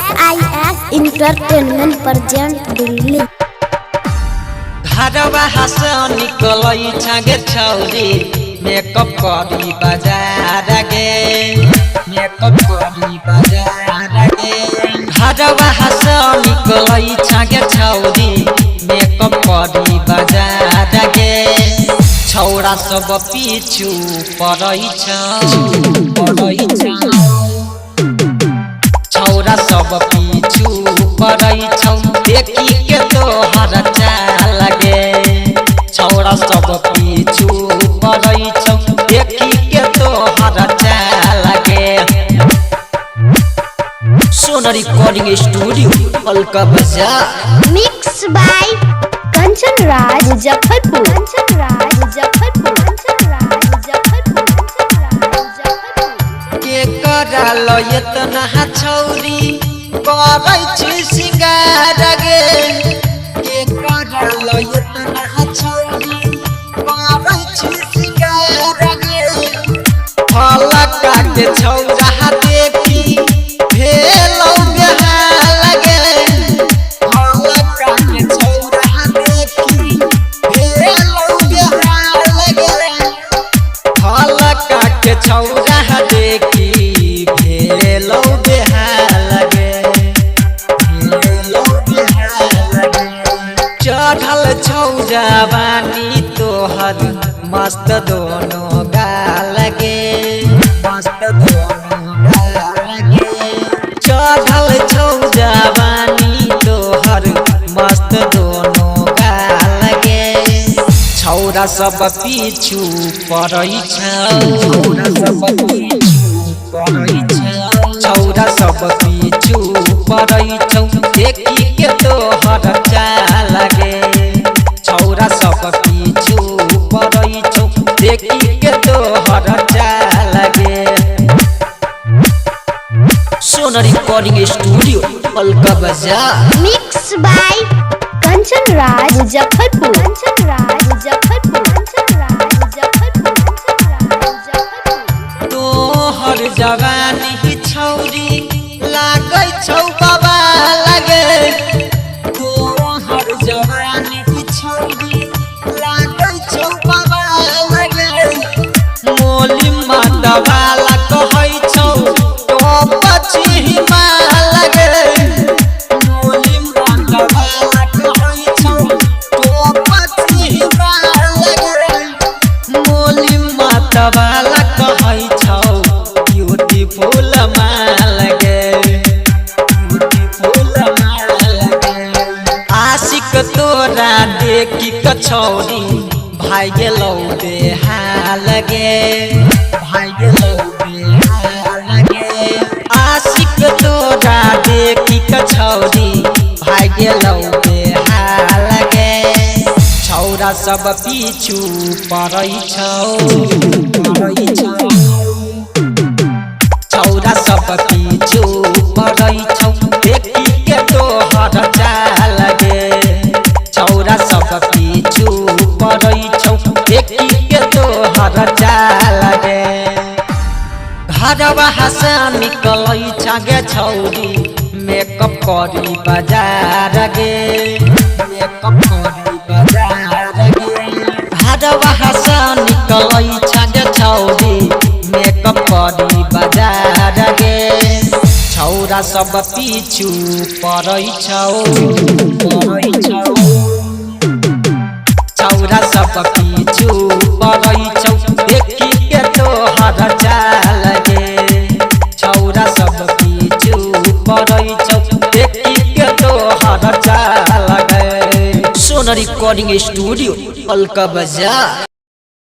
SIS Entertainment present Delhi. घरवा हंस निकलई छागे छौरी मेकअप करी बाजार गे मेकअप करी बाजार गे। घरवा हंस निकलई छागे छौरी मेकअप करी बाजार गे। छौरा सब पीछू पड़ई छौरा सब पीछू पड़ई छौ देखी के तोहर चाल गे। छौरा सब पीछू पड़ई छौ देखी के तोहर चाल गे। सोना रिकॉर्डिंग स्टूडियो अलका बाजार। Mix by Kanchan Raj Muzaffarpur. के कराल इतना छौरी करै छी सिंगार गे। के कराल इतना छौरी करै छी सिंगार गे। फलका के छौरा देखी भेलौ बेहाल गे। फलका के छौरा देखी भेलौ बेहाल गे। फलका के छौरा देखी भेलौ बेहाल गे। भेलौ बेहाल गे। चढ़ल छौ जवानी तोहर मस्त दोनों गाल गे। मस्त दोनों गाल गे। चढ़ल छौ जवानी तोहर मस्त दोनों गाल गे। छौरा सब पीछू पड़ई छौरा सब पीछू पड़ई छौरा सब पीछू पड़ई छौ देखी के तोहर चाल गे। छौरा सब पीछू पड़ई छौ देखी के तोहर चाल गे। सोना रिकॉर्डिंग स्टूडियो अलका बाजार। Mix by Kanchan Raj Muzaffarpur. तोहर जवानी छौरी लागै छौ बाबा लगे। तोहर जवानी छौरी लागै छौ बाबा लगे। मोली माता वाला कहै छौ तो पछी माल गे। मोली माता वाला कहै छौ तो पछी माल गे। मोली माता वाला कहै छौ ब्यूटीफुल माल गे। ब्यूटीफुल माल गे। आशिक तोरा देखी कछौरी भाई गेलौ बेहाल गे। भाई गेलौ बेहाल गे। आशिक तोरा देखी कछौरी भाई गेलौ बेहाल गे। छौरा सब पीछू पड़ई छौ छौरा सब पीछू पड़ई छौ देखी के तोहर चाल गे। छौरा सब पीछू पड़ई छौ देखी के तोहर चाल गे। घरवा हंस निकलई छागे छौरी मेकअप करी बाजार गे। मेकअप करी बाजार गे। घरवा हंस निकलई छागे छौरी मेकअप करी बाजार गे। छौरा सब पीछू पड़ई छौ छौरा सब पीछू पड़ई छौ देखी के तोहर चाल गे। छौरा सब पीछू पड़ई छौ देखी के तोहर चाल गे। सोना रिकॉर्डिंग स्टूडियो अलका बाजार।